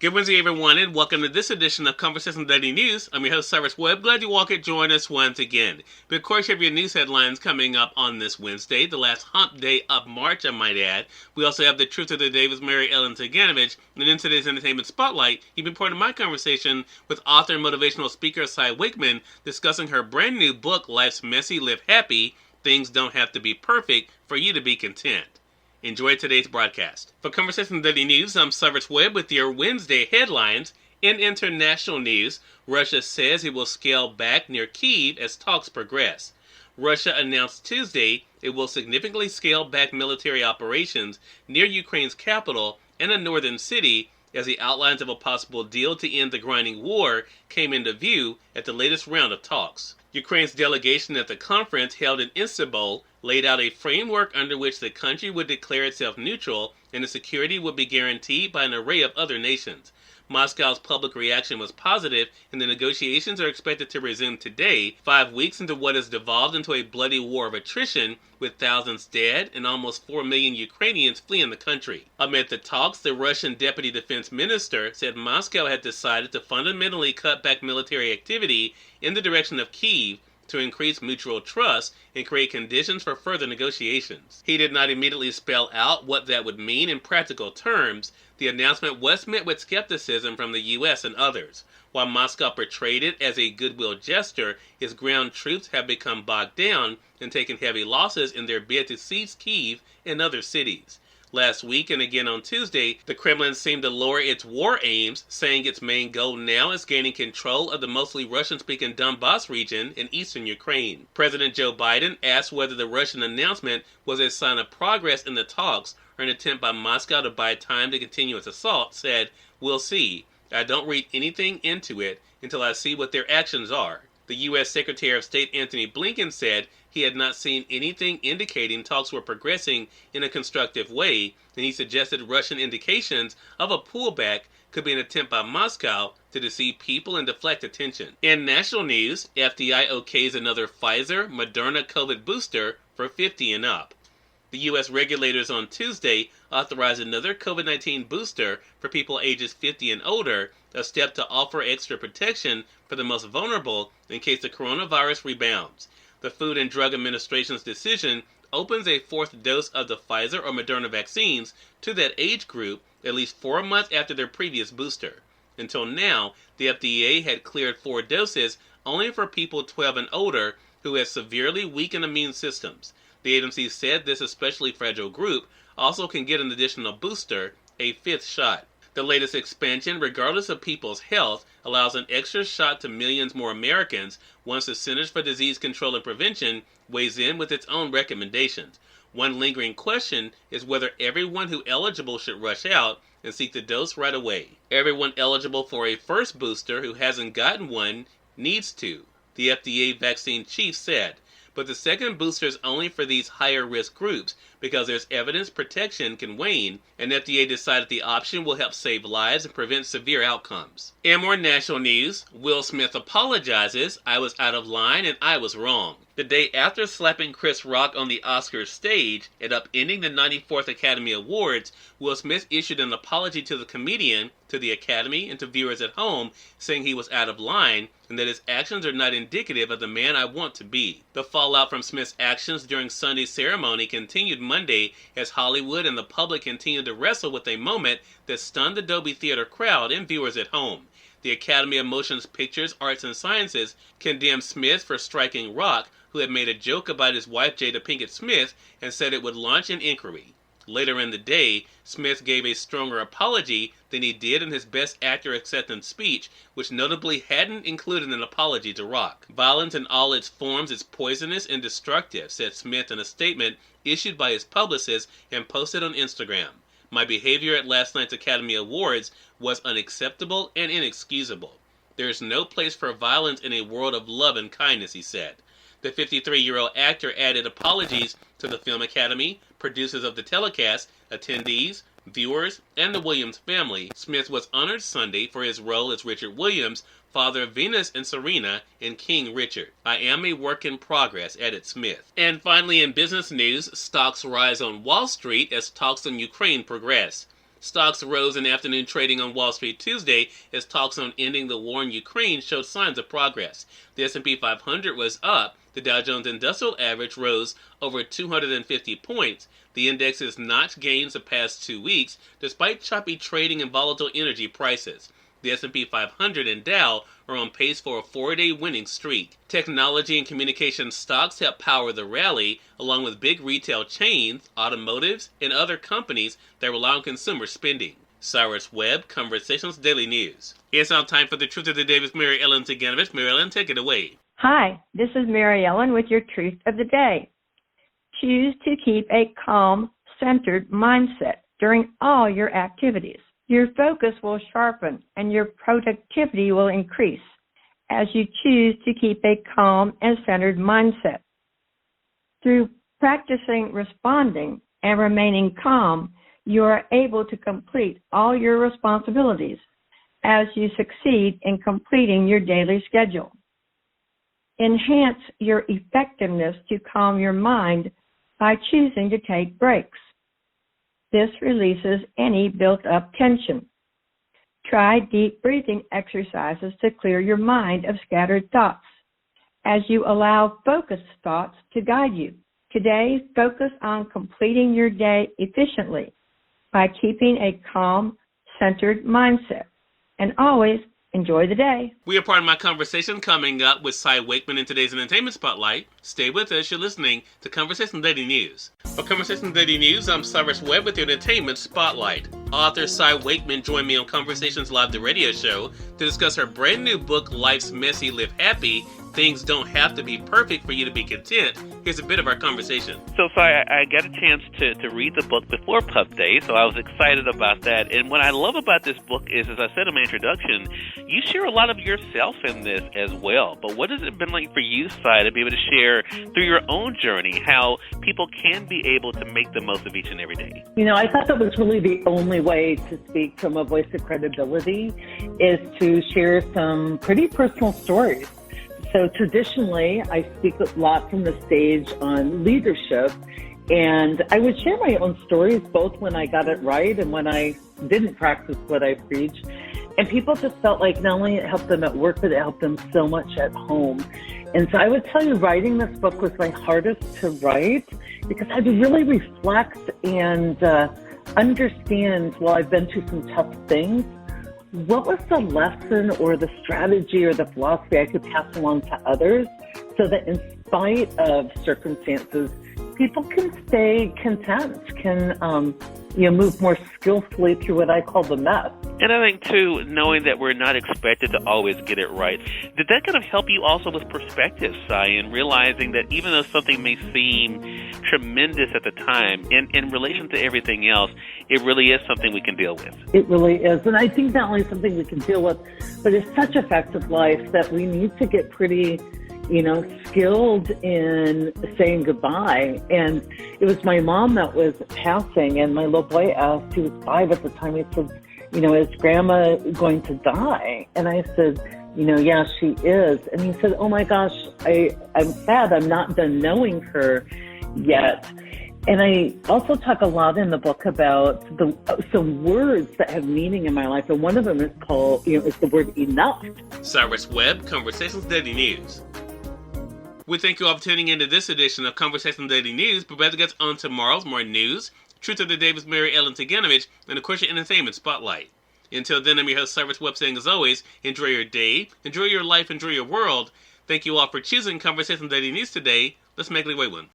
Good Wednesday, everyone, and welcome to this edition of Conversation Daily News. I'm your host, Cyrus Webb. Glad you all could join us once again. But of course, you have your news headlines coming up on this Wednesday, the last hump day of March, I might add. We also have the Truth of the Day with Mary Ellen Ciganovich. And in today's Entertainment Spotlight, you've been part of my conversation with author and motivational speaker Cy Wakeman, discussing her brand new book, Life's Messy, Live Happy. Things don't have to be perfect for you to be content. Enjoy today's broadcast. For Conversation Daily News, I'm Cyrus Webb with your Wednesday headlines. In international news, Russia says it will scale back near Kyiv as talks progress. Russia announced Tuesday it will significantly scale back military operations near Ukraine's capital and a northern city as the outlines of a possible deal to end the grinding war came into view at the latest round of talks. Ukraine's delegation at the conference held in Istanbul laid out a framework under which the country would declare itself neutral and its security would be guaranteed by an array of other nations. Moscow's public reaction was positive, and the negotiations are expected to resume today, 5 weeks into what has devolved into a bloody war of attrition, with thousands dead and almost 4 million Ukrainians fleeing the country. Amid the talks, the Russian deputy defense minister said Moscow had decided to fundamentally cut back military activity in the direction of Kyiv to increase mutual trust and create conditions for further negotiations. He did not immediately spell out what that would mean in practical terms. The announcement was met with skepticism from the U.S. and others. While Moscow portrayed it as a goodwill gesture, its ground troops have become bogged down and taken heavy losses in their bid to seize Kyiv and other cities. Last week and again on Tuesday, the Kremlin seemed to lower its war aims, saying its main goal now is gaining control of the mostly Russian-speaking Donbass region in eastern Ukraine. President Joe Biden asked whether the Russian announcement was a sign of progress in the talks or an attempt by Moscow to buy time to continue its assault, said, "We'll see. I don't read anything into it until I see what their actions are." The U.S. Secretary of State Antony Blinken said he had not seen anything indicating talks were progressing in a constructive way, and he suggested Russian indications of a pullback could be an attempt by Moscow to deceive people and deflect attention. In national news, FDI okays another Pfizer Moderna COVID booster for 50 and up. The U.S. regulators on Tuesday authorized another COVID-19 booster for people ages 50 and older, a step to offer extra protection for the most vulnerable in case the coronavirus rebounds. The Food and Drug Administration's decision opens a fourth dose of the Pfizer or Moderna vaccines to that age group at least 4 months after their previous booster. Until now, the FDA had cleared 4 doses only for people 12 and older who had severely weakened immune systems. The agency said this especially fragile group also can get an additional booster, a 5th shot. The latest expansion, regardless of people's health, allows an extra shot to millions more Americans once the Centers for Disease Control and Prevention weighs in with its own recommendations. One lingering question is whether everyone who eligible should rush out and seek the dose right away. Everyone eligible for a first booster who hasn't gotten one needs to, the FDA vaccine chief said. But the second booster is only for these higher risk groups because there's evidence protection can wane, and FDA decided the option will help save lives and prevent severe outcomes. In more national news, Will Smith apologizes, "I was out of line and I was wrong." The day after slapping Chris Rock on the Oscars stage and upending the 94th Academy Awards, Will Smith issued an apology to the comedian, to the Academy, and to viewers at home, saying he was out of line and that his actions are not indicative of the man I want to be. The fallout from Smith's actions during Sunday's ceremony continued Monday as Hollywood and the public continued to wrestle with a moment that stunned the Dolby Theater crowd and viewers at home. The Academy of Motion Pictures, Arts and Sciences condemned Smith for striking Rock, who had made a joke about his wife Jada Pinkett Smith, and said it would launch an inquiry. Later in the day, Smith gave a stronger apology than he did in his Best Actor acceptance speech, which notably hadn't included an apology to Rock. "Violence in all its forms is poisonous and destructive," said Smith in a statement issued by his publicist and posted on Instagram. "My behavior at last night's Academy Awards was unacceptable and inexcusable. There is no place for violence in a world of love and kindness," he said. The 53-year-old actor added apologies to the Film Academy, producers of the telecast, attendees, viewers, and the Williams family. Smith was honored Sunday for his role as Richard Williams, father of Venus and Serena, and King Richard. "I am a work in progress," added Smith. And finally, in business news, stocks rise on Wall Street as talks on Ukraine progress. Stocks rose in afternoon trading on Wall Street Tuesday as talks on ending the war in Ukraine showed signs of progress. The S&P 500 was up. The Dow Jones Industrial Average rose over 250 points. The index has notched gains the past 2 weeks, despite choppy trading and volatile energy prices. The S&P 500 and Dow are on pace for a 4-day winning streak. Technology and communication stocks help power the rally, along with big retail chains, automotives, and other companies that rely on consumer spending. Cyrus Webb, Conversations Daily News. It's now time for the Truth of the Day with Mary Ellen Ciganovich. Mary Ellen, take it away. Hi, this is Mary Ellen with your Truth of the Day. Choose to keep a calm, centered mindset during all your activities. Your focus will sharpen and your productivity will increase as you choose to keep a calm and centered mindset. Through practicing responding and remaining calm, you are able to complete all your responsibilities as you succeed in completing your daily schedule. Enhance your effectiveness to calm your mind by choosing to take breaks. This releases any built-up tension. Try deep breathing exercises to clear your mind of scattered thoughts as you allow focused thoughts to guide you. Today, focus on completing your day efficiently by keeping a calm, centered mindset. And always enjoy the day. We are part of my conversation coming up with Cy Wakeman in today's Entertainment Spotlight. Stay with us. You're listening to Conversation Daily News. For Conversation Daily News, I'm Cyrus Webb with your Entertainment Spotlight. Author Cy Wakeman joined me on Conversations Live, the radio show, to discuss her brand new book, Life's Messy, Live Happy. Things don't have to be perfect for you to be content. Here's a bit of our conversation. So, I got a chance to read the book before Pub Day, so I was excited about that. And what I love about this book is, as I said in my introduction, you share a lot of yourself in this as well. But what has it been like for you, Cy, to be able to share through your own journey how people can be able to make the most of each and every day? You know, I thought that was really the only way to speak from a voice of credibility is to share some pretty personal stories. So traditionally, I speak a lot from the stage on leadership, and I would share my own stories both when I got it right and when I didn't practice what I preach. And people just felt like not only it helped them at work, but it helped them so much at home. And so I would tell you, writing this book was my hardest to write because I had to really reflect and understand, while I've been through some tough things, what was the lesson or the strategy or the philosophy I could pass along to others so that in spite of circumstances, people can stay content, can move more skillfully through what I call the mess. And I think, too, knowing that we're not expected to always get it right, did that kind of help you also with perspective, Cy, and realizing that even though something may seem tremendous at the time, in relation to everything else, it really is something we can deal with? It really is. And I think not only something we can deal with, but it's such a fact of life that we need to get pretty skilled in saying goodbye. And it was my mom that was passing, and my little boy asked, he was 5 at the time, he said, is Grandma going to die? And I said, yeah, she is. And he said, oh my gosh, I'm sad I'm not done knowing her yet. And I also talk a lot in the book about some words that have meaning in my life. And one of them is called, is the word enough. Cyrus Webb, Conversations Daily News. We thank you all for tuning into this edition of Conversation Daily News. Prepare to get on tomorrow's more news, Truth of the Day with Mary Ellen Ciganovich, and of course your Entertainment Spotlight. Until then, I'm your host, Cyrus Webb, saying as always, enjoy your day, enjoy your life, enjoy your world. Thank you all for choosing Conversation Daily News today. Let's make it a great one.